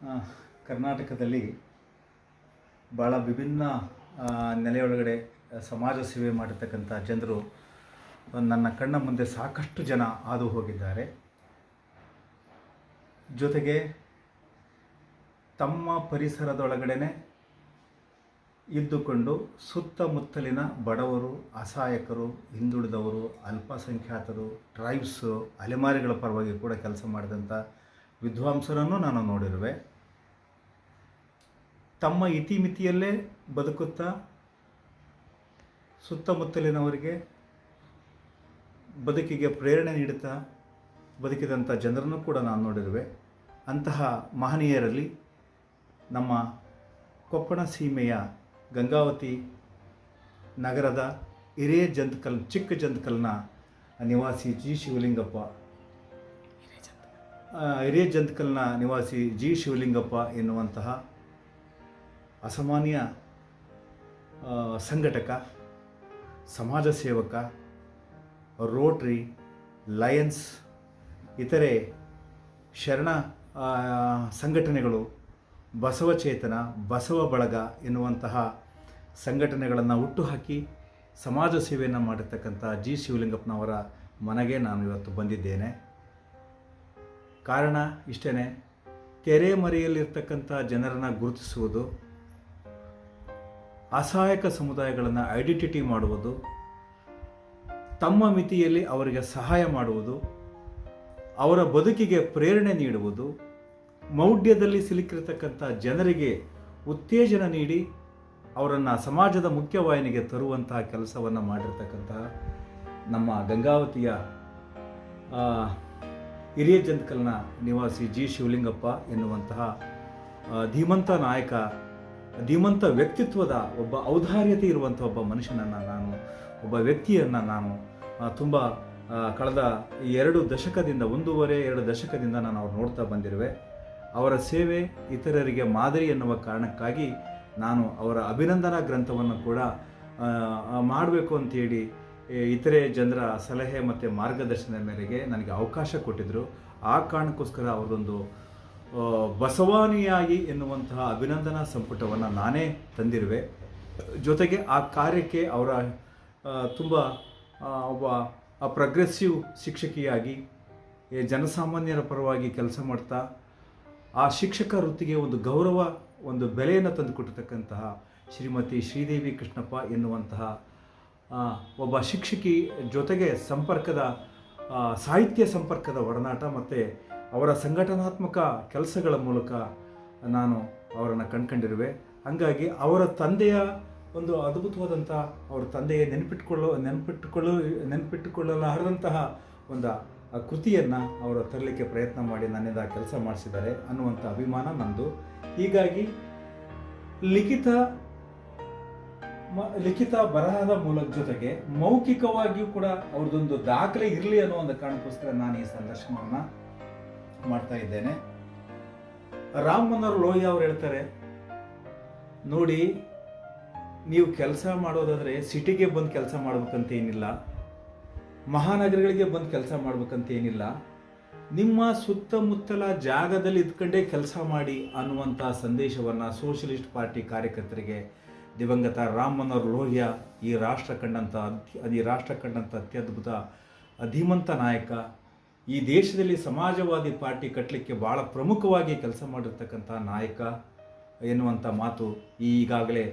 ಆ, ಕರ್ನಾಟಕದಲ್ಲಿ ಭಾಳ ವಿಭಿನ್ನ ನೆಲೆಯೊಳಗಡೆ ಸಮಾಜ ಸೇವೆ ಮಾಡಿರ್ತಕ್ಕಂಥ ಜನರು ನನ್ನ ಕಣ್ಣ ಮುಂದೆ ಸಾಕಷ್ಟು ಜನ ಹಾದು ಹೋಗಿದ್ದಾರೆ. ಜೊತೆಗೆ ತಮ್ಮ ಪರಿಸರದೊಳಗಡೆ ಇದ್ದುಕೊಂಡು ಸುತ್ತಮುತ್ತಲಿನ ಬಡವರು, ಅಸಹಾಯಕರು, ಹಿಂದುಳಿದವರು, ಅಲ್ಪಸಂಖ್ಯಾತರು, ಟ್ರೈಬ್ಸು, ಅಲೆಮಾರಿಗಳ ಪರವಾಗಿ ಕೂಡ ಕೆಲಸ ಮಾಡಿದಂಥ ವಿದ್ವಾಂಸರನ್ನು ನಾನು ನೋಡಿರುವೆ. ತಮ್ಮ ಇತಿಮಿತಿಯಲ್ಲೇ ಬದುಕುತ್ತಾ ಸುತ್ತಮುತ್ತಲಿನವರಿಗೆ ಬದುಕಿಗೆ ಪ್ರೇರಣೆ ನೀಡುತ್ತಾ ಬದುಕಿದಂಥ ಜನರನ್ನು ಕೂಡ ನಾನು ನೋಡಿರುವೆ. ಅಂತಹ ಮಹನೀಯರಲ್ಲಿ ನಮ್ಮ ಕೊಪ್ಪಳ ಸೀಮೆಯ ಗಂಗಾವತಿ ನಗರದ ಚಿಕ್ಕ ಜಂತಕಲ್ನ ನಿವಾಸಿ ಜಿ ಶಿವಲಿಂಗಪ್ಪ ಎನ್ನುವಂತಹ ಅಸಾಮಾನ್ಯ ಸಂಘಟಕ, ಸಮಾಜ ಸೇವಕ, ರೋಟ್ರಿ, ಲಯನ್ಸ್, ಇತರೆ ಶರಣ ಸಂಘಟನೆಗಳು, ಬಸವಚೇತನ, ಬಸವ ಬಳಗ ಎನ್ನುವಂತಹ ಸಂಘಟನೆಗಳನ್ನು ಹುಟ್ಟುಹಾಕಿ ಸಮಾಜ ಸೇವೆಯನ್ನು ಮಾಡಿರ್ತಕ್ಕಂಥ ಜಿ ಶಿವಲಿಂಗಪ್ಪನವರ ಮನೆಗೆ ನಾನು ಇವತ್ತು ಬಂದಿದ್ದೇನೆ. ಕಾರಣ ಇಷ್ಟೇ, ತೆರೆಮರೆಯಲ್ಲಿರ್ತಕ್ಕಂಥ ಜನರನ್ನು ಗುರುತಿಸುವುದು, ಅಸಹಾಯಕ ಸಮುದಾಯಗಳನ್ನು ಐಡೆಂಟಿಟಿ ಮಾಡುವುದು, ತಮ್ಮ ಮಿತಿಯಲ್ಲಿ ಅವರಿಗೆ ಸಹಾಯ ಮಾಡುವುದು, ಅವರ ಬದುಕಿಗೆ ಪ್ರೇರಣೆ ನೀಡುವುದು, ಮೌಢ್ಯದಲ್ಲಿ ಸಿಲುಕಿರತಕ್ಕಂಥ ಜನರಿಗೆ ಉತ್ತೇಜನ ನೀಡಿ ಅವರನ್ನು ಸಮಾಜದ ಮುಖ್ಯವಾಹಿನಿಗೆ ತರುವಂತಹ ಕೆಲಸವನ್ನು ಮಾಡಿರ್ತಕ್ಕಂತಹ ನಮ್ಮ ಗಂಗಾವತಿಯ ಹಿರಿಯ ಜಂತಕಲ್ನ ನಿವಾಸಿ ಜಿ ಶಿವಲಿಂಗಪ್ಪ ಎನ್ನುವಂತಹ ಧೀಮಂತ ನಾಯಕ, ಧೀಮಂತ ವ್ಯಕ್ತಿತ್ವದ ಒಬ್ಬ ಔದಾರ್ಯತೆ ಇರುವಂಥ ಒಬ್ಬ ಮನುಷ್ಯನನ್ನು ಒಬ್ಬ ವ್ಯಕ್ತಿಯನ್ನು ನಾನು ತುಂಬ ಕಳೆದ 1.5-2 ದಶಕದಿಂದ ನಾನು ಅವ್ರು ನೋಡ್ತಾ ಬಂದಿರುವೆ. ಅವರ ಸೇವೆ ಇತರರಿಗೆ ಮಾದರಿ ಎನ್ನುವ ಕಾರಣಕ್ಕಾಗಿ ನಾನು ಅವರ ಅಭಿನಂದನಾ ಗ್ರಂಥವನ್ನು ಕೂಡ ಮಾಡಬೇಕು ಅಂತೇಳಿ ಇತರೆ ಜನರ ಸಲಹೆ ಮತ್ತು ಮಾರ್ಗದರ್ಶನದ ಮೇರೆಗೆ ನನಗೆ ಅವಕಾಶ ಕೊಟ್ಟಿದ್ದರು. ಆ ಕಾರಣಕ್ಕೋಸ್ಕರ ಅವರದೊಂದು ಬಸವಾನುಯಾಯಿ ಎನ್ನುವಂತಹ ಅಭಿನಂದನಾ ಸಂಪುಟವನ್ನು ನಾನೇ ತಂದಿರುವೆ. ಜೊತೆಗೆ ಆ ಕಾರ್ಯಕ್ಕೆ ಅವರ ತುಂಬ ಒಬ್ಬ ಪ್ರೋಗ್ರೆಸಿವ್ ಶಿಕ್ಷಕಿಯಾಗಿ ಜನಸಾಮಾನ್ಯರ ಪರವಾಗಿ ಕೆಲಸ ಮಾಡ್ತಾ ಆ ಶಿಕ್ಷಕ ವೃತ್ತಿಗೆ ಒಂದು ಗೌರವ, ಒಂದು ಬೆಲೆಯನ್ನು ತಂದುಕೊಟ್ಟಿರ್ತಕ್ಕಂತಹ ಶ್ರೀಮತಿ ಶ್ರೀದೇವಿ ಕೃಷ್ಣಪ್ಪ ಎನ್ನುವಂತಹ ಒಬ್ಬ ಶಿಕ್ಷಕಿ ಜೊತೆಗೆ ಸಾಹಿತ್ಯ ಸಂಪರ್ಕದ ಒಡನಾಟ ಮತ್ತು ಅವರ ಸಂಘಟನಾತ್ಮಕ ಕೆಲಸಗಳ ಮೂಲಕ ನಾನು ಅವರನ್ನು ಕಂಡುಕೊಂಡಿರುವೆ. ಹಾಗಾಗಿ ಅವರ ತಂದೆಯ ಒಂದು ಅದ್ಭುತವಾದಂಥ ಅವರ ತಂದೆಯ ನೆನಪಿಟ್ಟುಕೊಳ್ಳಲಾರದಂತಹ ಒಂದು ಕೃತಿಯನ್ನು ಅವರು ತರಲಿಕ್ಕೆ ಪ್ರಯತ್ನ ಮಾಡಿ ನನ್ನಿಂದ ಕೆಲಸ ಮಾಡಿಸಿದ್ದಾರೆ ಅನ್ನುವಂಥ ಅಭಿಮಾನ ನನ್ನದು. ಹೀಗಾಗಿ ಲಿಖಿತ ಬರಹದ ಮೂಲಕ ಜೊತೆಗೆ ಮೌಖಿಕವಾಗಿಯೂ ಕೂಡ ಅವ್ರದ್ದೊಂದು ದಾಖಲೆ ಇರಲಿ ಅನ್ನೋ ಒಂದು ಕಾರಣಕ್ಕೋಸ್ಕರ ನಾನು ಈ ಸಂದರ್ಶನವನ್ನು ಮಾಡ್ತಾ ಇದ್ದೇನೆ. ರಾಮ್ ಮನೋಹರ್ ಲೋಹಿಯಾ ಅವರು ಹೇಳ್ತಾರೆ, ನೋಡಿ, ನೀವು ಕೆಲಸ ಮಾಡೋದಾದರೆ ಸಿಟಿಗೆ ಬಂದು ಕೆಲಸ ಮಾಡ್ಬೇಕಂತ ಏನಿಲ್ಲ, ಮಹಾನಗರಗಳಿಗೆ ಬಂದು ಕೆಲಸ ಮಾಡ್ಬೇಕಂತ ಏನಿಲ್ಲ, ನಿಮ್ಮ ಸುತ್ತಮುತ್ತಲ ಜಾಗದಲ್ಲಿ ಇದ್ಕೊಂಡೇ ಕೆಲಸ ಮಾಡಿ ಅನ್ನುವಂಥ ಸಂದೇಶವನ್ನು ಸೋಷಲಿಸ್ಟ್ ಪಾರ್ಟಿ ಕಾರ್ಯಕರ್ತರಿಗೆ ದಿವಂಗತ ರಾಮ್ ಮನೋಹರ್ ಲೋಹಿಯಾ ಈ ರಾಷ್ಟ್ರ ಕಂಡಂಥ ಅತ್ಯದ್ಭುತ ಧೀಮಂತ ನಾಯಕ, ಈ ದೇಶದಲ್ಲಿ ಸಮಾಜವಾದಿ ಪಾರ್ಟಿ ಕಟ್ಟಲಿಕ್ಕೆ ಭಾಳ ಪ್ರಮುಖವಾಗಿ ಕೆಲಸ ಮಾಡಿರ್ತಕ್ಕಂಥ ನಾಯಕ ಎನ್ನುವಂಥ ಮಾತು ಈಗಾಗಲೇ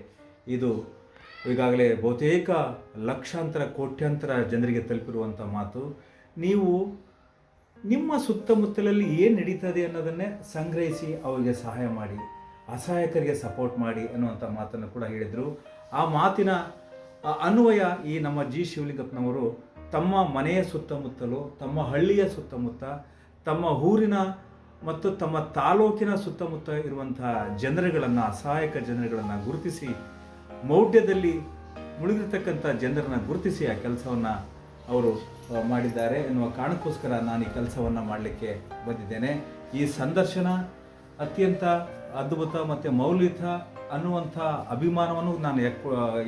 ಬಹುತೇಕ ಲಕ್ಷಾಂತರ ಕೋಟ್ಯಾಂತರ ಜನರಿಗೆ ತಲುಪಿರುವಂಥ ಮಾತು. ನೀವು ನಿಮ್ಮ ಸುತ್ತಮುತ್ತಲಲ್ಲಿ ಏನು ನಡೀತದೆ ಅನ್ನೋದನ್ನೇ ಸಂಗ್ರಹಿಸಿ ಅವರಿಗೆ ಸಹಾಯ ಮಾಡಿ, ಅಸಹಾಯಕರಿಗೆ ಸಪೋರ್ಟ್ ಮಾಡಿ ಅನ್ನುವಂಥ ಮಾತನ್ನು ಕೂಡ ಹೇಳಿದರು. ಆ ಮಾತಿನ ಅನ್ವಯ ಈ ನಮ್ಮ ಜಿ ಶಿವಲಿಂಗಪ್ಪನವರು ತಮ್ಮ ಮನೆಯ ಸುತ್ತಮುತ್ತಲು, ತಮ್ಮ ಹಳ್ಳಿಯ ಸುತ್ತಮುತ್ತ, ತಮ್ಮ ಊರಿನ ಮತ್ತು ತಮ್ಮ ತಾಲೂಕಿನ ಸುತ್ತಮುತ್ತ ಇರುವಂತಹ ಜನರುಗಳನ್ನು, ಅಸಹಾಯಕ ಜನರುಗಳನ್ನು ಗುರುತಿಸಿ, ಮೌಢ್ಯದಲ್ಲಿ ಮುಳುಗಿರ್ತಕ್ಕಂಥ ಜನರನ್ನು ಗುರುತಿಸಿ ಆ ಕೆಲಸವನ್ನು ಅವರು ಮಾಡಿದ್ದಾರೆ ಎನ್ನುವ ಕಾರಣಕ್ಕೋಸ್ಕರ ನಾನು ಈ ಕೆಲಸವನ್ನು ಮಾಡಲಿಕ್ಕೆ ಬಂದಿದ್ದೇನೆ. ಈ ಸಂದರ್ಶನ ಅತ್ಯಂತ ಅದ್ಭುತ ಮತ್ತು ಮೌಲ್ಯಯುತ ಅನ್ನುವಂಥ ಅಭಿಮಾನವನ್ನು ನಾನು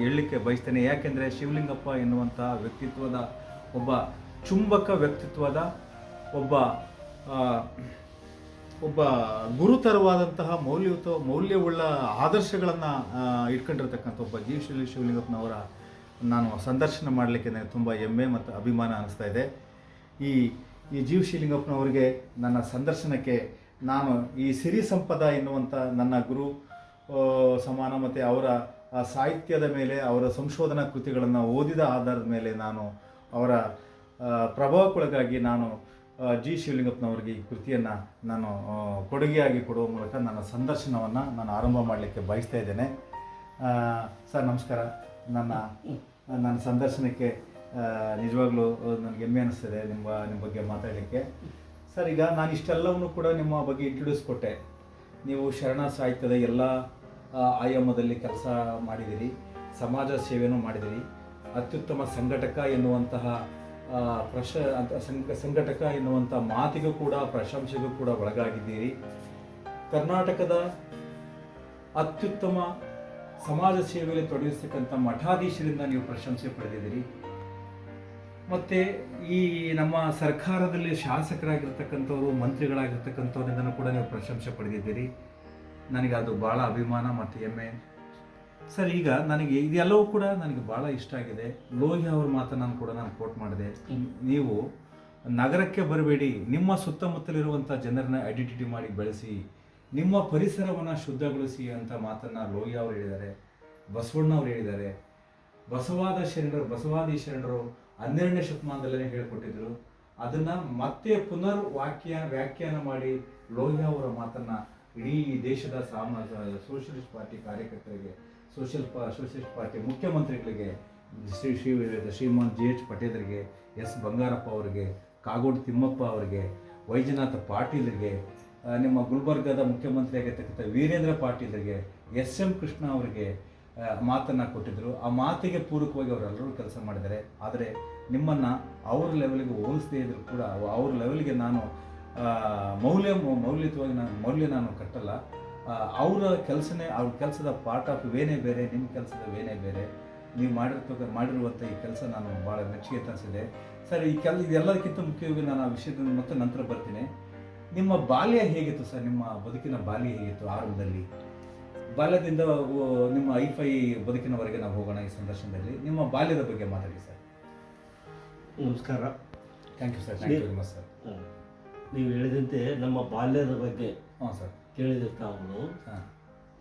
ಹೇಳಲಿಕ್ಕೆ ಬಯಸ್ತೇನೆ. ಯಾಕೆಂದರೆ ಶಿವಲಿಂಗಪ್ಪ ಎನ್ನುವಂಥ ವ್ಯಕ್ತಿತ್ವದ ಒಬ್ಬ ಚುಂಬಕ ವ್ಯಕ್ತಿತ್ವದ ಒಬ್ಬ ಒಬ್ಬ ಗುರುತರವಾದಂತಹ ಮೌಲ್ಯವುಳ್ಳ ಆದರ್ಶಗಳನ್ನು ಇಟ್ಕೊಂಡಿರ್ತಕ್ಕಂಥ ಒಬ್ಬ ಜಿ ಶಿವಲಿಂಗಪ್ಪನವರ ನಾನು ಸಂದರ್ಶನ ಮಾಡಲಿಕ್ಕೆ ನನಗೆ ತುಂಬ ಹೆಮ್ಮೆ ಮತ್ತು ಅಭಿಮಾನ ಅನ್ನಿಸ್ತಾ ಇದೆ. ಈ ಜಿ ಶಿವಲಿಂಗಪ್ಪನವರಿಗೆ ನನ್ನ ಸಂದರ್ಶನಕ್ಕೆ ನಾನು ಈ ಸಿರಿ ಸಂಪದ ಎನ್ನುವಂಥ ನನ್ನ ಗುರು ಸಮಾನ ಮತ್ತು ಅವರ ಸಾಹಿತ್ಯದ ಮೇಲೆ ಅವರ ಸಂಶೋಧನಾ ಕೃತಿಗಳನ್ನು ಓದಿದ ಆಧಾರದ ಮೇಲೆ ನಾನು ಅವರ ಪ್ರಭಾವಕ್ಕೊಳಗಾಗಿ ನಾನು ಜಿ ಶಿವಲಿಂಗಪ್ಪನವರಿಗೆ ಈ ಕೃತಿಯನ್ನು ನಾನು ಕೊಡುಗೆಯಾಗಿ ಕೊಡುವ ಮೂಲಕ ನನ್ನ ಸಂದರ್ಶನವನ್ನು ನಾನು ಆರಂಭ ಮಾಡಲಿಕ್ಕೆ ಬಯಸ್ತಾ ಇದ್ದೇನೆ. ಸರ್ ನಮಸ್ಕಾರ. ನನ್ನ ಸಂದರ್ಶನಕ್ಕೆ ನಿಜವಾಗ್ಲೂ ನನಗೆ ಹೆಮ್ಮೆ ಅನ್ನಿಸ್ತದೆ ನಿಮ್ಮ ಬಗ್ಗೆ ಮಾತಾಡಲಿಕ್ಕೆ. ಸರ್, ಈಗ ನಾನು ಇಷ್ಟೆಲ್ಲವನ್ನೂ ಕೂಡ ನಿಮ್ಮ ಬಗ್ಗೆ ಇಂಟ್ರೊಡ್ಯೂಸ್ ಕೊಟ್ಟೆ. ನೀವು ಶರಣ ಸಾಹಿತ್ಯದ ಎಲ್ಲ ಆಯಾಮದಲ್ಲಿ ಕೆಲಸ ಮಾಡಿದಿರಿ, ಸಮಾಜ ಸೇವೆಯೂ ಮಾಡಿದಿರಿ, ಅತ್ಯುತ್ತಮ ಸಂಘಟಕ ಎನ್ನುವಂತಹ ಸಂಘಟಕ ಎನ್ನುವಂಥ ಮಾತಿಗೂ ಕೂಡ ಪ್ರಶಂಸೆಗೂ ಕೂಡ ಒಳಗಾಗಿದ್ದೀರಿ. ಕರ್ನಾಟಕದ ಅತ್ಯುತ್ತಮ ಸಮಾಜ ಸೇವೆಯಲ್ಲಿ ತೊಡಗಿಸ್ತಕ್ಕಂಥ ಮಠಾಧೀಶರಿಂದ ನೀವು ಪ್ರಶಂಸೆ ಪಡೆದಿದ್ದೀರಿ. ಮತ್ತು ಈ ನಮ್ಮ ಸರ್ಕಾರದಲ್ಲಿ ಶಾಸಕರಾಗಿರ್ತಕ್ಕಂಥವ್ರು, ಮಂತ್ರಿಗಳಾಗಿರ್ತಕ್ಕಂಥವ್ರಿಂದನೂ ಕೂಡ ನೀವು ಪ್ರಶಂಸೆ ಪಡೆದಿದ್ದೀರಿ. ನನಗೆ ಅದು ಭಾಳ ಅಭಿಮಾನ ಮತ್ತು ಹೆಮ್ಮೆ. ಸರ್, ಈಗ ನನಗೆ ಇದೆಲ್ಲವೂ ಕೂಡ ನನಗೆ ಭಾಳ ಇಷ್ಟ ಆಗಿದೆ. ಲೋಹಿಯಾ ಅವ್ರ ಮಾತನ್ನು ಕೂಡ ನಾನು ಕೋಟ್ ಮಾಡಿದೆ. ನೀವು ನಗರಕ್ಕೆ ಬರಬೇಡಿ, ನಿಮ್ಮ ಸುತ್ತಮುತ್ತಲಿರುವಂಥ ಜನರನ್ನ ಐಡೆಂಟಿಟಿ ಮಾಡಿ ಬೆಳೆಸಿ, ನಿಮ್ಮ ಪರಿಸರವನ್ನು ಶುದ್ಧಗೊಳಿಸಿ ಅಂತ ಮಾತನ್ನು ಲೋಹಿಯಾ ಅವರು ಹೇಳಿದ್ದಾರೆ, ಬಸವಣ್ಣ ಅವರು ಹೇಳಿದ್ದಾರೆ. ಬಸವಾದಿ ಶರಣರು 12ನೇ ಶತಮಾನದಲ್ಲೇ ಹೇಳಿಕೊಟ್ಟಿದ್ರು. ಅದನ್ನು ಮತ್ತೆ ವ್ಯಾಖ್ಯಾನ ಮಾಡಿ ಲೋಹಿಯಾ ಅವರ ಮಾತನ್ನು ಇಡೀ ದೇಶದ ಸೋಷಲಿಸ್ಟ್ ಪಾರ್ಟಿ ಕಾರ್ಯಕರ್ತರಿಗೆ, ಸೋಷಲಿಸ್ಟ್ ಪಾರ್ಟಿ ಮುಖ್ಯಮಂತ್ರಿಗಳಿಗೆ, ಶ್ರೀಮಾನ್ ಜಿ.ಎಚ್. ಪಟೇಲರಿಗೆ, ಎಸ್. ಬಂಗಾರಪ್ಪ ಅವರಿಗೆ, ಕಾಗೋಡು ತಿಮ್ಮಪ್ಪ ಅವರಿಗೆ, ವೈಜನಾಥ ಪಾಟೀಲರಿಗೆ, ನಿಮ್ಮ ಗುಲ್ಬರ್ಗದ ಮುಖ್ಯಮಂತ್ರಿ ಆಗಿರ್ತಕ್ಕಂಥ ವೀರೇಂದ್ರ ಪಾಟೀಲರಿಗೆ, ಎಸ್.ಎಂ. ಕೃಷ್ಣ ಅವರಿಗೆ ಮಾತನ್ನು ಕೊಟ್ಟಿದ್ದರು. ಆ ಮಾತಿಗೆ ಪೂರಕವಾಗಿ ಅವರೆಲ್ಲರೂ ಕೆಲಸ ಮಾಡಿದ್ದಾರೆ. ಆದರೆ ನಿಮ್ಮನ್ನು ಅವ್ರ ಲೆವೆಲ್ಗೆ ಹೋಲಿಸದೇ ಇದ್ದರೂ ಕೂಡ ಅವ್ರ ಲೆವೆಲ್ಗೆ ನಾನು ಮೌಲ್ಯ ನಾನು ಕಟ್ಟಲ್ಲ. ಅವರ ಕೆಲಸದ ಪಾರ್ಟ್ ಆಫ್ ವೇನೇ ಬೇರೆ, ನಿಮ್ಮ ಕೆಲಸದ ವೇನೇ ಬೇರೆ. ನೀವು ಮಾಡಿರುವಂಥ ಈ ಕೆಲಸ ನಾನು ಭಾಳ ಮೆಚ್ಚುಗೆ ತರಿಸಿದೆ. ಸರ್, ಇದೆಲ್ಲದಕ್ಕಿಂತ ಮುಖ್ಯವಾಗಿ ನಾನು ಆ ವಿಷಯದ ಮತ್ತೆ ನಂತರ ಬರ್ತೀನಿ. ನಿಮ್ಮ ಬಾಲ್ಯ ಹೇಗಿತ್ತು ಸರ್? ನಿಮ್ಮ ಬದುಕಿನ ಬಾಲ್ಯ ಹೇಗಿತ್ತು ಆರಂಭದಲ್ಲಿ? ಬಾಲ್ಯದಿಂದ ನಿಮ್ಮ ಐಫೈ ಬದುಕಿನವರೆಗೆ ನಾವು ಹೋಗೋಣ ಈ ಸಂದರ್ಶನದಲ್ಲಿ. ನಿಮ್ಮ ಬಾಲ್ಯದ ಬಗ್ಗೆ ಮಾತಾಡಿ ಸರ್. ನಮಸ್ಕಾರ. Thank you sir. Thank you very much sir. ನೀವು ಹೇಳಿದಂತೆ ನಮ್ಮ ಬಾಲ್ಯದ ಬಗ್ಗೆ ಸರ್ ಕೇಳಿದಿರ್ತಾವು.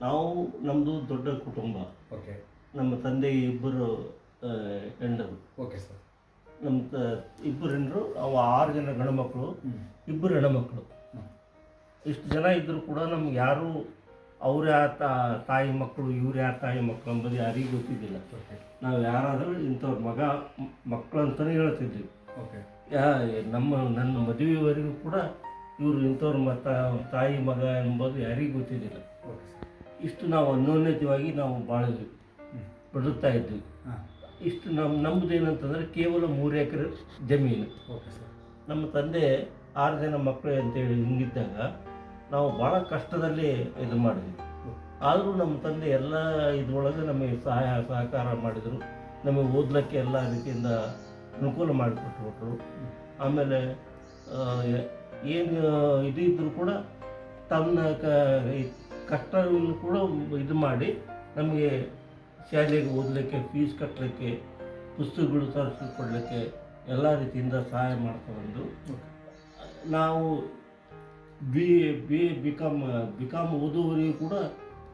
ನಾವು ನಮ್ಮದು ದೊಡ್ಡ ಕುಟುಂಬ. ಓಕೆ. ನಮ್ಮ ತಂದೆ ಇಬ್ಬರು ಹೆಣ್ಣರು. Okay sir. ನಮ್ಮ ಇಬ್ಬರು ಹೆಣ್ಣರು, ಅವು 6 ಜನ ಗಂಡು ಮಕ್ಕಳು, 2 ಹೆಣ್ಣುಮಕ್ಕಳು. ಇಷ್ಟು ಜನ ಇದ್ದರೂ ಕೂಡ ನಮ್ಗೆ ಯಾರು ಅವ್ರ ತಾಯಿ ಮಕ್ಕಳು, ಇವ್ರು ಯಾರ ತಾಯಿ ಮಕ್ಕಳು ಅಂಬೋದು ಯಾರಿಗೂ ಗೊತ್ತಿದ್ದಿಲ್ಲ. ನಾವು ಯಾರಾದರೂ ಇಂಥವ್ರ ಮಕ್ಕಳು ಅಂತಲೇ ಹೇಳ್ತಿದ್ವಿ. ಓಕೆ. ನನ್ನ ಮದುವೆವರೆಗೂ ಕೂಡ ಇವರು ಇಂಥವ್ರ ತಾಯಿ ಮಗ ಎಂಬುದು ಯಾರಿಗೂ ಗೊತ್ತಿದ್ದಿಲ್ಲ. ಇಷ್ಟು ನಾವು ಅನ್ಯೋನ್ಯತೆಯಾಗಿ ನಾವು ಬಾಳಿದ್ವಿ, ಬದುಕ್ತಾ ಇದ್ವಿ. ಇಷ್ಟು ನಮ್ಮದು ಏನಂತಂದರೆ ಕೇವಲ 3 ಎಕರೆ ಜಮೀನು. ನಮ್ಮ ತಂದೆ 6 ಜನ ಮಕ್ಕಳು ಅಂತೇಳಿ ಹಿಂಗಿದ್ದಾಗ ನಾವು ಭಾಳ ಕಷ್ಟದಲ್ಲಿ ಇದು ಮಾಡಿದ್ವಿ. ಆದರೂ ನಮ್ಮ ತಂದೆ ಎಲ್ಲ ಇದ್ರೊಳಗೆ ನಮಗೆ ಸಹಕಾರ ಮಾಡಿದರು. ನಮಗೆ ಓದಲಿಕ್ಕೆ ಎಲ್ಲ ರೀತಿಯಿಂದ ಅನುಕೂಲ ಮಾಡಿಕೊಟ್ಬಿಟ್ರು. ಆಮೇಲೆ ಏನು ಇದ್ದರೂ ಕೂಡ ತನ್ನ ಕಷ್ಟವನ್ನು ಕೂಡ ಇದು ಮಾಡಿ ನಮಗೆ ಶಾಲೆಗೆ ಓದಲಿಕ್ಕೆ, ಫೀಸ್ ಕಟ್ಟಲಿಕ್ಕೆ, ಪುಸ್ತಕಗಳು ತರಿಸಿಕೊಡ್ಲಿಕ್ಕೆ ಎಲ್ಲ ರೀತಿಯಿಂದ ಸಹಾಯ ಮಾಡ್ತಾ ಬಂದರು. ನಾವು ಬಿ ಕಾಮ್ ಓದುವವರೆಗೂ ಕೂಡ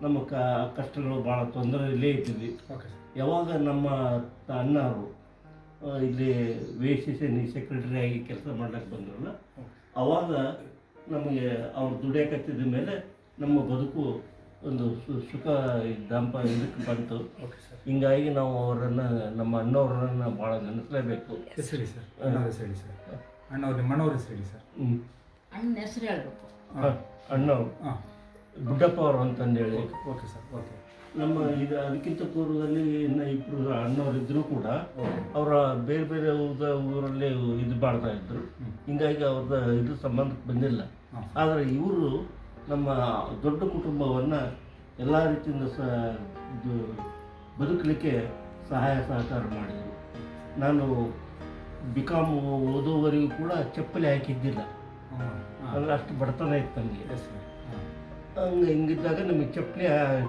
ನಮ್ಮ ಕಷ್ಟಗಳು ಭಾಳ ತೊಂದರೆಯಲ್ಲೇ ಇರ್ತಿದ್ವಿ. ಯಾವಾಗ ನಮ್ಮ ಅಣ್ಣವರು ಇಲ್ಲಿ ವೇಸಿಸನ್ ಸೆಕ್ರೆಟರಿ ಆಗಿ ಕೆಲಸ ಮಾಡ್ಲಿಕ್ಕೆ ಬಂದ್ರಲ್ಲ, ಆವಾಗ ನಮಗೆ ಅವ್ರು ದುಡಿಯಕತ್ತಿದ ಮೇಲೆ ನಮ್ಮ ಬದುಕು ಒಂದು ಸುಖ ಇದಕ್ಕೆ ಬಂತು. ಹಿಂಗಾಗಿ ನಾವು ಅವರನ್ನು, ನಮ್ಮ ಅಣ್ಣವ್ರನ್ನ ಭಾಳ ನೆನೆಸಲೇಬೇಕು. ಸರಿ ಸರ್. ಹೇಳಿ ಸರ್. ಅಣ್ಣವ್ರ ಹೆಸರು ಹೇಳಿ ಸರ್. ಅಣ್ಣನ ಹೆಸರು ಹೇಳ್ಬೇಕು. ಅಣ್ಣವ್ರು ಬುಡ್ಡಪ್ಪ ಅವರು ಅಂತಂದೇಳಿ. Okay sir. ಓಕೆ. ನಮ್ಮ ಇದು ಅದಕ್ಕಿಂತ ಪೂರ್ವದಲ್ಲಿ ಇನ್ನು 2 ಅಣ್ಣವರಿದ್ದರೂ ಕೂಡ ಅವರ ಬೇರೆ ಬೇರೆ ಊರಲ್ಲಿ ಇದು ಮಾಡ್ತಾ ಇದ್ರು. ಹಿಂಗಾಗಿ ಅವ್ರದ್ದು ಇದು ಸಂಬಂಧಕ್ಕೆ ಬಂದಿಲ್ಲ. ಆದರೆ ಇವರು ನಮ್ಮ ದೊಡ್ಡ ಕುಟುಂಬವನ್ನು ಎಲ್ಲ ರೀತಿಯಿಂದ ಬದುಕಲಿಕ್ಕೆ ಸಹಕಾರ ಮಾಡಿದರು. ನಾನು ಬಿ ಕಾಮ್ ಓದೋವರೆಗೂ ಕೂಡ ಚಪ್ಪಲಿ ಹಾಕಿದ್ದಿಲ್ಲ. ಅಂದ್ರೆ ಅಷ್ಟು ಬಡತನ ಇತ್ತು ನಮಗೆ. Yes sir. ಹಂಗೆ ಹಿಂಗಿದ್ದಾಗ ನಮಗೆ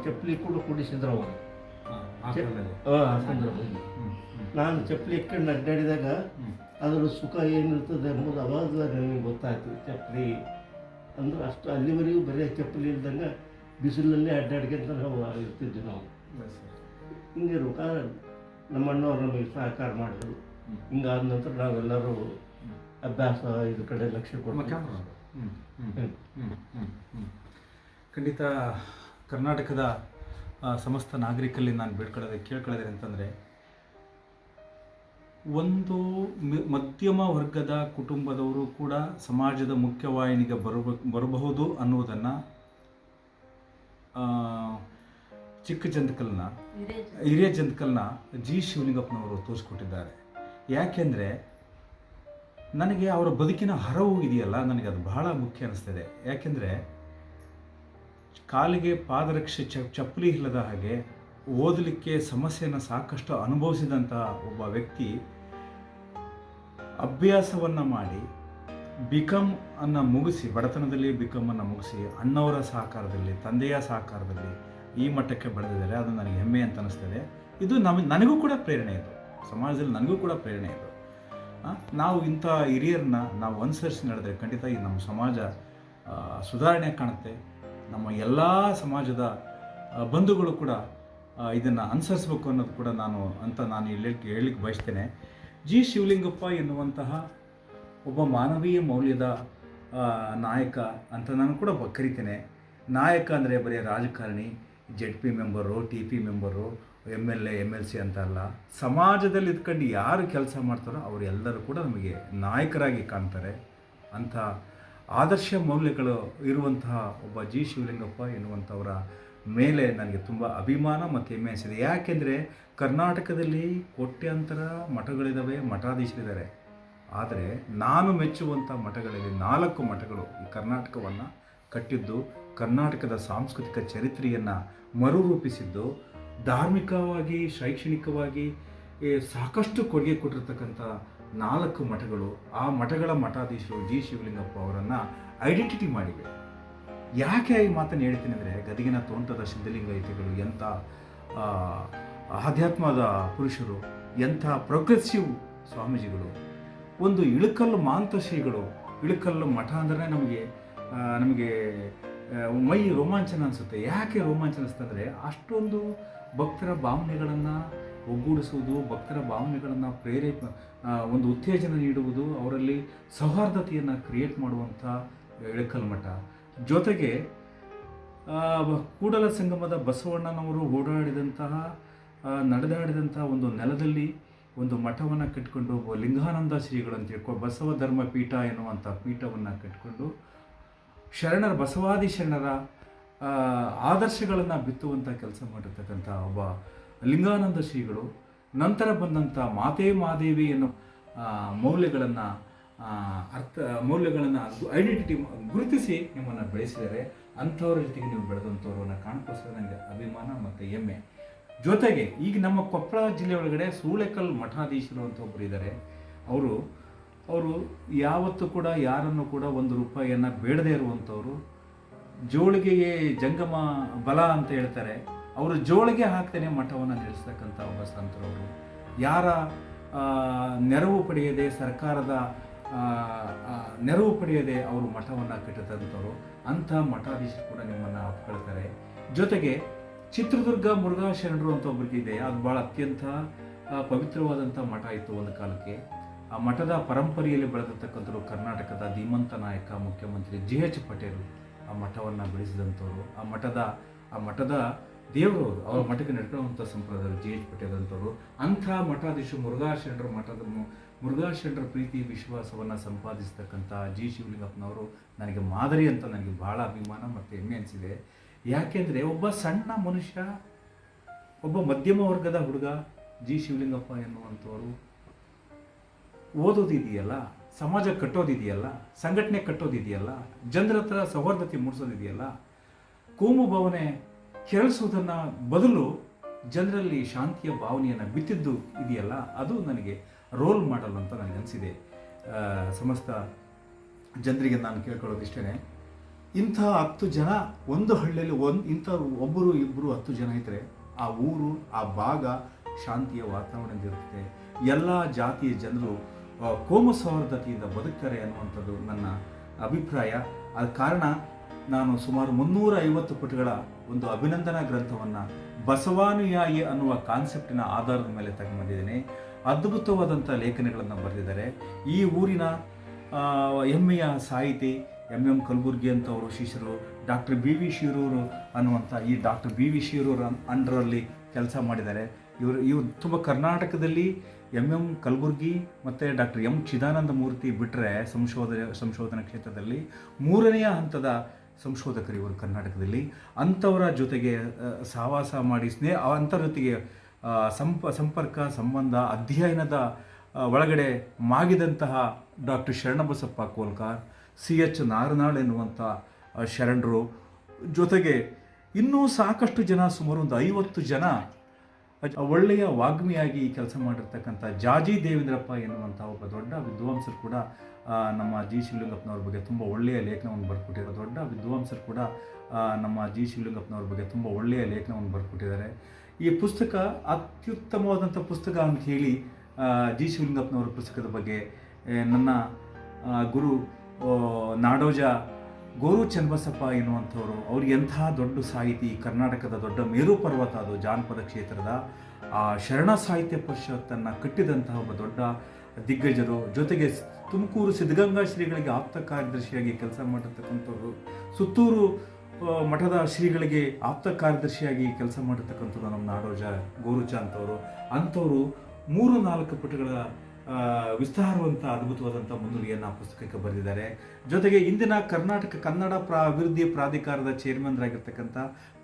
ಚಪ್ಪಲಿ ಕೂಡ ಕೊಡಿಸಿದ್ರು ಅವರು ಆ ಸಂದರ್ಭದಲ್ಲಿ. ನಾನು ಚಪ್ಪಲಿ ಇಟ್ಕೊಂಡು ಅಡ್ಡಾಡಿದಾಗ ಅದರ ಸುಖ ಏನಿರ್ತದೆ ಎಂಬುದು ಅವಾಗ ನನಗೆ ಗೊತ್ತಾಯ್ತು. ಚಪ್ಪಲಿ ಅಂದ್ರೆ ಅಷ್ಟು ಅಲ್ಲಿವರೆಗೂ ಬರೀ ಚಪ್ಪಲಿ ಇಲ್ದಂಗೆ ಬಿಸಿಲಲ್ಲೇ ಅಡ್ಡಾಡ್ಕೊಂತ ನಾವು ಇರ್ತಿದ್ವಿ ನಾವು. ಹಿಂಗಿರ್ಬೇಕಾದ್ರೆ ನಮ್ಮ ಅಣ್ಣವ್ರು ನಮಗೆ ಸಹಕಾರ ಮಾಡಿದ್ರು. ಹಿಂಗಾದ ನಂತರ ನಾವೆಲ್ಲರೂ ಅಭ್ಯಾಸ ಇದ್ರ ಕಡೆ ಲಕ್ಷ್ಯ ಕೊಡ್ತೀವಿ. ಖಂಡಿತ ಕರ್ನಾಟಕದ ಸಮಸ್ತ ನಾಗರಿಕರಲ್ಲಿ ನಾನು ಕೇಳ್ಕೊಳ್ಳೋದು ಅಂತಂದರೆ, ಒಂದು ಮಧ್ಯಮ ವರ್ಗದ ಕುಟುಂಬದವರು ಕೂಡ ಸಮಾಜದ ಮುಖ್ಯವಾಹಿನಿಗೆ ಬರಬಹುದು ಅನ್ನುವುದನ್ನು ಹಿರಿಯ ಜಂತಕಲ್ನ ಜಿ ಶಿವಲಿಂಗಪ್ಪನವರು ತೋರಿಸ್ಕೊಟ್ಟಿದ್ದಾರೆ. ಯಾಕೆಂದರೆ ನನಗೆ ಅವರ ಬದುಕಿನ ಹರವು ಇದೆಯಲ್ಲ, ನನಗೆ ಅದು ಬಹಳ ಮುಖ್ಯ ಅನ್ನಿಸ್ತದೆ. ಯಾಕೆಂದರೆ ಕಾಲಿಗೆ ಪಾದರಕ್ಷೆ ಚಪ್ಪಲಿ ಇಲ್ಲದ ಹಾಗೆ ಓದಲಿಕ್ಕೆ ಸಮಸ್ಯೆಯನ್ನು ಸಾಕಷ್ಟು ಅನುಭವಿಸಿದಂಥ ಒಬ್ಬ ವ್ಯಕ್ತಿ ಅಭ್ಯಾಸವನ್ನು ಮಾಡಿ ಬಿಕಮ್ ಅನ್ನು ಮುಗಿಸಿ, ಬಡತನದಲ್ಲಿ ಬಿಕಮ್ ಅನ್ನು ಮುಗಿಸಿ ಅಣ್ಣವರ ಸಹಕಾರದಲ್ಲಿ, ತಂದೆಯ ಸಹಕಾರದಲ್ಲಿ ಈ ಮಟ್ಟಕ್ಕೆ ಬೆಳೆದಿದ್ದಾರೆ. ಅದು ನನಗೆ ಹೆಮ್ಮೆ ಅಂತ ಅನ್ನಿಸ್ತದೆ. ಇದು ನನಗೂ ಕೂಡ ಪ್ರೇರಣೆ ಇದು, ಸಮಾಜದಲ್ಲಿ ನನಗೂ ಕೂಡ ಪ್ರೇರಣೆ ಇದು. ನಾವು ಇಂಥ ಹಿರಿಯರನ್ನ ನಾವು ಅನುಸರಿಸಿ ನಡೆದರೆ ಖಂಡಿತ ಈ ನಮ್ಮ ಸಮಾಜ ಸುಧಾರಣೆ ಕಾಣುತ್ತೆ. ನಮ್ಮ ಎಲ್ಲ ಸಮಾಜದ ಬಂಧುಗಳು ಕೂಡ ಇದನ್ನು ಅನುಸರಿಸಬೇಕು ಅನ್ನೋದು ಕೂಡ ನಾನು ಹೇಳಲಿಕ್ಕೆ ಬಯಸ್ತೇನೆ. ಜಿ ಶಿವಲಿಂಗಪ್ಪ ಎನ್ನುವಂತಹ ಒಬ್ಬ ಮಾನವೀಯ ಮೌಲ್ಯದ ನಾಯಕ ಅಂತ ನಾನು ಕೂಡ ಕರಿತೇನೆ. ನಾಯಕ ಅಂದರೆ ಬರೀ ರಾಜಕಾರಣಿ, ZP member, TP member, MLA MLC ಅಂತ ಅಲ್ಲ. ಸಮಾಜದಲ್ಲಿ ಇದ್ಕೊಂಡು ಯಾರು ಕೆಲಸ ಮಾಡ್ತಾರೋ ಅವರೆಲ್ಲರೂ ಕೂಡ ನಮಗೆ ನಾಯಕರಾಗಿ ಕಾಣ್ತಾರೆ. ಅಂಥ ಆದರ್ಶ ಮೌಲ್ಯಗಳು ಇರುವಂತಹ ಒಬ್ಬ ಜಿ ಶಿವಲಿಂಗಪ್ಪ ಎನ್ನುವಂಥವರ ಮೇಲೆ ನನಗೆ ತುಂಬ ಅಭಿಮಾನ ಮತ್ತು ಹೆಮ್ಮೆ ಅನಿಸಿದೆ. ಯಾಕೆಂದರೆ ಕರ್ನಾಟಕದಲ್ಲಿ ಕೋಟ್ಯಾಂತರ ಮಠಗಳಿದ್ದಾವೆ, ಮಠಾಧೀಶರಿದ್ದಾರೆ. ಆದರೆ ನಾನು ಮೆಚ್ಚುವಂಥ ಮಠಗಳಲ್ಲಿ 4 ಮಠಗಳು ಈ ಕರ್ನಾಟಕವನ್ನು ಕಟ್ಟಿದ್ದು, ಕರ್ನಾಟಕದ ಸಾಂಸ್ಕೃತಿಕ ಚರಿತ್ರೆಯನ್ನು ಮರುರೂಪಿಸಿದ್ದು, ಧಾರ್ಮಿಕವಾಗಿ ಶೈಕ್ಷಣಿಕವಾಗಿ ಸಾಕಷ್ಟು ಕೊಡುಗೆ ಕೊಟ್ಟಿರ್ತಕ್ಕಂಥ 4 ಮಠಗಳು. ಆ ಮಠಗಳ ಮಠಾಧೀಶರು ಜಿ ಶಿವಲಿಂಗಪ್ಪ ಅವರನ್ನು ಐಡೆಂಟಿಟಿ ಮಾಡಿವೆ. ಯಾಕೆ ಈ ಮಾತನ್ನು ಹೇಳ್ತೀನಿ ಅಂದರೆ, ಗದಗಿನ ತೋಂಟದ ಸಿದ್ಧಲಿಂಗಾಯತಿಗಳು ಎಂಥ ಆಧ್ಯಾತ್ಮದ ಪುರುಷರು, ಎಂಥ ಪ್ರೋಗ್ರೆಸಿವ್ ಸ್ವಾಮೀಜಿಗಳು, ಒಂದು ಇಳಕಲ್ಲು ಮಾಂತಶ್ರೀಗಳು. ಇಳಕಲ್ಲು ಮಠ ಅಂದರೆ ನಮಗೆ ಮೈ ರೋಮಾಂಚನ ಅನಿಸುತ್ತೆ. ಯಾಕೆ ರೋಮಾಂಚನ ಅನಿಸುತ್ತೆ ಅಂದರೆ, ಅಷ್ಟೊಂದು ಭಕ್ತರ ಭಾವನೆಗಳನ್ನು ಒಗ್ಗೂಡಿಸುವುದು, ಭಕ್ತರ ಭಾವನೆಗಳನ್ನು ಒಂದು ಉತ್ತೇಜನ ನೀಡುವುದು, ಅವರಲ್ಲಿ ಸೌಹಾರ್ದತೆಯನ್ನು ಕ್ರಿಯೇಟ್ ಮಾಡುವಂಥ ಇಳಕಲ್ ಮಠ. ಜೊತೆಗೆ ಕೂಡಲ ಸಂಗಮದ ಬಸವಣ್ಣನವರು ನಡೆದಾಡಿದಂತಹ ಒಂದು ನೆಲದಲ್ಲಿ ಒಂದು ಮಠವನ್ನು ಕಟ್ಟಿಕೊಂಡು ಲಿಂಗಾನಂದ ಶ್ರೀಗಳು ಅಂತ ಹೇಳ್ಕೊಂಡು ಬಸವ ಧರ್ಮ ಪೀಠ ಎನ್ನುವಂಥ ಪೀಠವನ್ನು ಕಟ್ಟಿಕೊಂಡು ಬಸವಾದಿ ಶರಣರ ಆದರ್ಶಗಳನ್ನು ಬಿತ್ತುವಂಥ ಕೆಲಸ ಮಾಡಿರ್ತಕ್ಕಂಥ ಒಬ್ಬ ಲಿಂಗಾನಂದ ಶ್ರೀಗಳು, ನಂತರ ಬಂದಂಥ ಮಾತೆ ಮಾದೇವಿ ಎನ್ನುವ ಮೌಲ್ಯಗಳನ್ನು ಐಡೆಂಟಿಟಿ ಗುರುತಿಸಿ ನಿಮ್ಮನ್ನು ಬೆಳೆಸಿದ್ದಾರೆ. ಅಂಥವ್ರ ಜೊತೆಗೆ ನೀವು ಬೆಳೆದಂಥವ್ರನ್ನ ಕಾಣಕ್ಕೋಸ್ಕರ ನನಗೆ ಅಭಿಮಾನ ಮತ್ತು ಹೆಮ್ಮೆ. ಜೊತೆಗೆ ಈಗ ನಮ್ಮ ಕೊಪ್ಪಳ ಜಿಲ್ಲೆ ಒಳಗಡೆ ಸೂಳೆಕಲ್ ಮಠಾಧೀಶರು ಅಂತ ಒಬ್ಬರು ಇದ್ದಾರೆ. ಅವರು ಯಾವತ್ತೂ ಕೂಡ ಯಾರನ್ನು ಕೂಡ 1 ರೂಪಾಯಿಯನ್ನು ಬೇಡದೇ ಇರುವಂಥವ್ರು. ಜೋಳಿಗೆಗೆ ಜಂಗಮ ಬಲ ಅಂತ ಹೇಳ್ತಾರೆ. ಅವರು ಜೋಳಿಗೆ ಹಾಕ್ತೇನೆ ಮಠವನ್ನು ನಡೆಸ್ತಕ್ಕಂಥ ಒಬ್ಬ ಸಂತರವರು. ಯಾರ ನೆರವು ಪಡೆಯದೆ, ಸರ್ಕಾರದ ನೆರವು ಪಡೆಯದೆ ಅವರು ಮಠವನ್ನು ಕಟ್ಟಿದಂಥವ್ರು. ಅಂಥ ಮಠಾಧೀಶರು ಕೂಡ ನಿಮ್ಮನ್ನು ಒಪ್ಕೊಳ್ತಾರೆ. ಜೊತೆಗೆ ಚಿತ್ರದುರ್ಗ ಮುರುಘಾ ಶರಣರು ಅಂತ ಒಬ್ಬರಿಗಿದೆ. ಅದು ಭಾಳ ಅತ್ಯಂತ ಪವಿತ್ರವಾದಂಥ ಮಠ ಇತ್ತು ಒಂದು ಕಾಲಕ್ಕೆ. ಆ ಮಠದ ಪರಂಪರೆಯಲ್ಲಿ ಬೆಳೆದಿರ್ತಕ್ಕಂಥವ್ರು ಕರ್ನಾಟಕದ ಧೀಮಂತ ನಾಯಕ ಮುಖ್ಯಮಂತ್ರಿ GH ಪಟೇಲ್ ಆ ಮಠವನ್ನು ಬೆಳೆಸಿದಂಥವ್ರು. ಆ ಮಠದ ದೇವರು ಅವರ ಮಠಕ್ಕೆ ನಡ್ಕೊಳ್ಳುವಂಥ ಸಂಪ್ರದಾಯ GH ಪಟೇಲ್ ಅಂತವರು. ಅಂಥ ಮಠಾಧೀಶರು ಮುರುಘಾ ಶರಣರ ಪ್ರೀತಿ ವಿಶ್ವಾಸವನ್ನು ಸಂಪಾದಿಸ್ತಕ್ಕಂಥ ಜಿ ಶಿವಲಿಂಗಪ್ಪನವರು ನನಗೆ ಮಾದರಿ ಅಂತ ನನಗೆ ಬಹಳ ಅಭಿಮಾನ ಮತ್ತು ಹೆಮ್ಮೆ ಅನಿಸಿದೆ. ಯಾಕೆಂದರೆ ಒಬ್ಬ ಸಣ್ಣ ಮನುಷ್ಯ, ಒಬ್ಬ ಮಧ್ಯಮ ವರ್ಗದ ಹುಡುಗ ಜಿ ಶಿವಲಿಂಗಪ್ಪ ಎನ್ನುವಂಥವರು ಓದೋದಿದೆಯಲ್ಲ, ಸಮಾಜ ಕಟ್ಟೋದಿದೆಯಲ್ಲ, ಸಂಘಟನೆ ಕಟ್ಟೋದಿದೆಯಲ್ಲ, ಜನರ ಹತ್ರ ಸೌಹಾರ್ದತೆ ಮೂಡಿಸೋದಿದೆಯಲ್ಲ, ಕೋಮು ಭಾವನೆ ಕೆರಳಿಸೋದನ್ನು ಬದಲು ಜನರಲ್ಲಿ ಶಾಂತಿಯ ಭಾವನೆಯನ್ನು ಬಿತ್ತಿದ್ದು ಇದೆಯಲ್ಲ, ಅದು ನನಗೆ ರೋಲ್ ಮಾಡಲ್ ಅಂತ ನನಗೆ ಅನಿಸಿದೆ. ಸಮಸ್ತ ಜನರಿಗೆ ನಾನು ಕೇಳ್ಕೊಳ್ಳೋದಿಷ್ಟೇ, ಇಂಥ 10 ಜನ ಒಂದು ಹಳ್ಳಿಯಲ್ಲಿ ಇಂಥ ಒಬ್ಬರು ಇಬ್ಬರು 10 ಜನ ಇದ್ದರೆ ಆ ಊರು ಆ ಭಾಗ ಶಾಂತಿಯ ವಾತಾವರಣದಿರುತ್ತೆ. ಎಲ್ಲ ಜಾತಿಯ ಜನರು ಕೋಮು ಸೌಹಾರ್ದತೆಯಿಂದ ಬದುಕ್ತಾರೆ ಅನ್ನುವಂಥದ್ದು ನನ್ನ ಅಭಿಪ್ರಾಯ. ಆದ ಕಾರಣ ನಾನು ಸುಮಾರು 350 ಪುಟಗಳ ಒಂದು ಅಭಿನಂದನಾ ಗ್ರಂಥವನ್ನು ಬಸವಾನುಯಾಯಿ ಅನ್ನುವ ಕಾನ್ಸೆಪ್ಟಿನ ಆಧಾರದ ಮೇಲೆ ತಗೊಂಡ್ಬಂದಿದ್ದೇನೆ. ಅದ್ಭುತವಾದಂಥ ಲೇಖನಗಳನ್ನು ಬರೆದಿದ್ದಾರೆ. ಈ ಊರಿನ ಹೆಮ್ಮೆಯ ಸಾಹಿತಿ ಎಂ ಕಲಬುರ್ಗಿ ಅಂತವರು ಶಿಷ್ಯರು, ಡಾಕ್ಟರ್ BV ಶಿರೂರು ಅನ್ನುವಂಥ ಈ ಡಾಕ್ಟರ್ BV ಶಿರೂರು ಅಂಡರಲ್ಲಿ ಕೆಲಸ ಮಾಡಿದ್ದಾರೆ. ಇವರು ತುಂಬ ಕರ್ನಾಟಕದಲ್ಲಿ ಎಂ ಕಲಬುರ್ಗಿ ಮತ್ತು ಡಾಕ್ಟರ್ M ಚಿದಾನಂದ ಮೂರ್ತಿ ಬಿಟ್ಟರೆ ಸಂಶೋಧನಾ ಕ್ಷೇತ್ರದಲ್ಲಿ 3ನೇ ಹಂತದ ಸಂಶೋಧಕರು ಇವರು ಕರ್ನಾಟಕದಲ್ಲಿ. ಅಂಥವರ ಜೊತೆಗೆ ಸಹವಾಸ ಮಾಡಿ ಅಂಥವ್ರ ಜೊತೆಗೆ ಸಂಪರ್ಕ ಸಂಬಂಧ ಅಧ್ಯಯನದ ಒಳಗಡೆ ಮಾಗಿದಂತಹ ಡಾಕ್ಟರ್ ಶರಣಬಸಪ್ಪ ಕೋಲ್ಕಾರ್, CH ನಾರನಾಳ್ ಎನ್ನುವಂಥ ಶರಣರು, ಜೊತೆಗೆ ಇನ್ನೂ ಸಾಕಷ್ಟು ಜನ, ಸುಮಾರು ಒಂದು 50 ಜನ ಒಳ್ಳೆಯ ವಾಗ್ಮಿಯಾಗಿ ಕೆಲಸ ಮಾಡಿರ್ತಕ್ಕಂಥ ಜಾಜಿ ದೇವೇಂದ್ರಪ್ಪ ಎನ್ನುವಂಥ ಒಬ್ಬ ದೊಡ್ಡ ವಿದ್ವಾಂಸರು ಕೂಡ ನಮ್ಮ G ಶಿವಲಿಂಗಪ್ಪನವ್ರ ಬಗ್ಗೆ ತುಂಬ ಒಳ್ಳೆಯ ಲೇಖನವನ್ನು ಬರ್ಕೊಟ್ಟಿರೋ ದೊಡ್ಡ ವಿದ್ವಾಂಸರು ಕೂಡ ನಮ್ಮ G ಶಿವಲಿಂಗಪ್ಪನವ್ರ ಬಗ್ಗೆ ತುಂಬ ಒಳ್ಳೆಯ ಲೇಖನವನ್ನು ಬರ್ಕೊಟ್ಟಿದ್ದಾರೆ. ಈ ಪುಸ್ತಕ ಅತ್ಯುತ್ತಮವಾದಂಥ ಪುಸ್ತಕ ಅಂತ ಹೇಳಿ G ಶಿವಲಿಂಗಪ್ಪನವರ ಪುಸ್ತಕದ ಬಗ್ಗೆ ನನ್ನ ಗುರು ನಾಡೋಜ ಗೋರು ಚನ್ನಬಸಪ್ಪ ಎನ್ನುವಂಥವ್ರು, ಅವ್ರಿಗೆ ಎಂಥ ದೊಡ್ಡ ಸಾಹಿತಿ, ಕರ್ನಾಟಕದ ದೊಡ್ಡ ಮೇರು ಪರ್ವತ, ಅದು ಜಾನಪದ ಕ್ಷೇತ್ರದ ಆ ಶರಣ ಸಾಹಿತ್ಯ ಪರಿಷತ್ತನ್ನು ಕಟ್ಟಿದಂತಹ ಒಬ್ಬ ದೊಡ್ಡ ದಿಗ್ಗಜರು, ಜೊತೆಗೆ ತುಮಕೂರು ಸಿದ್ಧಗಂಗಾ ಶ್ರೀಗಳಿಗೆ ಆಪ್ತ ಕಾರ್ಯದರ್ಶಿಯಾಗಿ ಕೆಲಸ ಮಾಡಿರ್ತಕ್ಕಂಥವ್ರು, ಸುತ್ತೂರು ಮಠದ ಶ್ರೀಗಳಿಗೆ ಆಪ್ತ ಕಾರ್ಯದರ್ಶಿಯಾಗಿ ಕೆಲಸ ಮಾಡಿರ್ತಕ್ಕಂಥವ್ರು ನಮ್ಮ ನಾಡೋಜ ಗೋರುಚ ಅಂತವರು. ಅಂಥವರು 3-4 ಪುಟಗಳ ವಿಸ್ತಾರವಂತ ಅದ್ಭುತವಾದಂಥ ಮುನ್ನುಡಿಯನ್ನು ಆ ಪುಸ್ತಕಕ್ಕೆ ಬರೆದಿದ್ದಾರೆ. ಜೊತೆಗೆ ಇಂದಿನ ಕರ್ನಾಟಕ ಕನ್ನಡ ಅಭಿವೃದ್ಧಿ ಪ್ರಾಧಿಕಾರದ ಚೇರ್ಮನ್ರಾಗಿರ್ತಕ್ಕಂಥ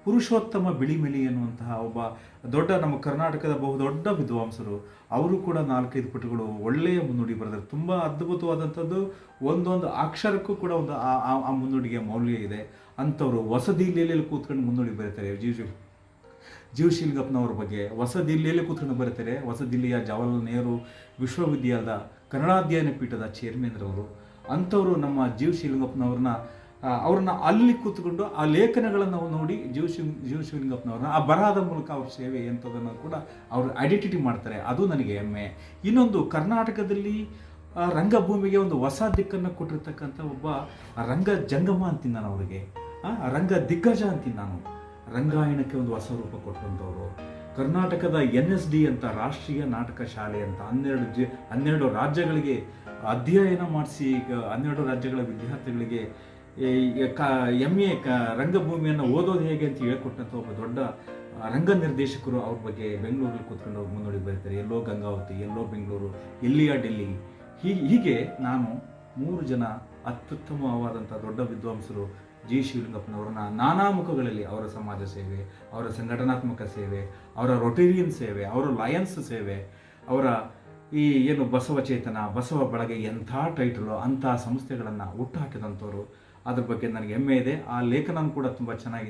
ಪುರುಷೋತ್ತಮ ಬಿಳಿಮೆಲಿ ಎನ್ನುವಂತಹ ಒಬ್ಬ ದೊಡ್ಡ ನಮ್ಮ ಕರ್ನಾಟಕದ ಬಹುದೊಡ್ಡ ವಿದ್ವಾಂಸರು, ಅವರು ಕೂಡ 4-5 ಪುಟಗಳು ಒಳ್ಳೆಯ ಮುನ್ನುಡಿ ಬರೆದರು. ತುಂಬ ಅದ್ಭುತವಾದಂಥದ್ದು, ಒಂದೊಂದು ಅಕ್ಷರಕ್ಕೂ ಕೂಡ ಒಂದು ಆ ಮುನ್ನುಡಿಗೆ ಮೌಲ್ಯ ಇದೆ. ಅಂಥವ್ರು ಹೊಸದಿಲ್ಲಿಯಲ್ಲಿ ಕೂತ್ಕೊಂಡು ಮುನ್ನುಡಿ ಬರೀತಾರೆ. ಜಿ ಶಿವಲಿಂಗಪ್ಪನವ್ರ ಬಗ್ಗೆ ಹೊಸದಿಲ್ಲಿಯಲ್ಲಿ ಕೂತ್ಕೊಂಡು ಬರೀತಾರೆ. ಹೊಸದಿಲ್ಲಿಯ ಜವಾಹರ್ಲಾಲ್ ನೆಹರು ವಿಶ್ವವಿದ್ಯಾಲಯದ ಕನ್ನಡಾಧ್ಯಯನ ಪೀಠದ ಚೇರ್ಮನ್ರವರು. ಅಂಥವರು ನಮ್ಮ ಜಿ ಶಿವಲಿಂಗಪ್ಪನವ್ರನ್ನ ಅಲ್ಲಿ ಕೂತ್ಕೊಂಡು ಆ ಲೇಖನಗಳನ್ನು ನೋಡಿ ಜಿ ಶಿವಲಿಂಗಪ್ಪನವ್ರನ್ನ ಆ ಬರಹದ ಮೂಲಕ ಅವ್ರ ಸೇವೆ ಎಂಥದನ್ನು ಕೂಡ ಅವರು ಐಡೆಂಟಿಟಿ ಮಾಡ್ತಾರೆ. ಅದು ನನಗೆ ಹೆಮ್ಮೆ. ಇನ್ನೊಂದು, ಕರ್ನಾಟಕದಲ್ಲಿ ರಂಗಭೂಮಿಗೆ ಒಂದು ಹೊಸ ದಿಕ್ಕನ್ನು ಕೊಟ್ಟಿರ್ತಕ್ಕಂಥ ಒಬ್ಬ ರಂಗ ಜಂಗಮ ಅಂತೀನಿ ನಾನು ಅವರಿಗೆ, ರಂಗ ದಿಗ್ಗಜ ಅಂತೀನಿ ನಾನು. ರಂಗಾಯಣಕ್ಕೆ ಒಂದು ಹೊಸ ರೂಪ ಕೊಟ್ಟಂಥವ್ರು. ಕರ್ನಾಟಕದ NSD ಅಂತ ರಾಷ್ಟ್ರೀಯ ನಾಟಕ ಶಾಲೆ ಅಂತ 12 ರಾಜ್ಯಗಳಿಗೆ ಅಧ್ಯಯನ ಮಾಡಿಸಿ 12 ರಾಜ್ಯಗಳ ವಿದ್ಯಾರ್ಥಿಗಳಿಗೆ MA ರಂಗಭೂಮಿಯನ್ನು ಓದೋದು ಹೇಗೆ ಅಂತ ಹೇಳ್ಕೊಟ್ಟಂಥ ಒಬ್ಬ ದೊಡ್ಡ ರಂಗ ನಿರ್ದೇಶಕರು. ಅವ್ರ ಬಗ್ಗೆ ಬೆಂಗಳೂರಲ್ಲಿ ಕೂತ್ಕೊಂಡು ಅವ್ರು ಮುನ್ನುಡಿ ಬರೀತಾರೆ. ಎಲ್ಲೋ ಗಂಗಾವತಿ, ಎಲ್ಲೋ ಬೆಂಗಳೂರು, ಎಲ್ಲಿಯ ಡೆಲ್ಲಿ, ಹೀಗೆ ನಾನು 3 ಜನ ಅತ್ಯುತ್ತಮವಾದಂಥ ದೊಡ್ಡ ವಿದ್ವಾಂಸರು ಜಿ ಶಿವಲಿಂಗಪ್ಪನವ್ರನ್ನ ನಾನಾ ಮುಖಗಳಲ್ಲಿ, ಅವರ ಸಮಾಜ ಸೇವೆ, ಅವರ ಸಂಘಟನಾತ್ಮಕ ಸೇವೆ, ಅವರ ರೊಟೇರಿಯನ್ ಸೇವೆ, ಅವರ ಲಯನ್ಸ್ ಸೇವೆ, ಅವರ ಈ ಏನು ಬಸವಚೇತನ, ಬಸವ ಬಳಗ, ಎಂಥ ಟೈಟಲು, ಅಂಥ ಸಂಸ್ಥೆಗಳನ್ನು ಹುಟ್ಟು ಹಾಕಿದಂಥವ್ರು. ಅದ್ರ ಬಗ್ಗೆ ನನಗೆ ಹೆಮ್ಮೆ ಇದೆ. ಆ ಲೇಖನ ಕೂಡ ತುಂಬ ಚೆನ್ನಾಗಿದೆ.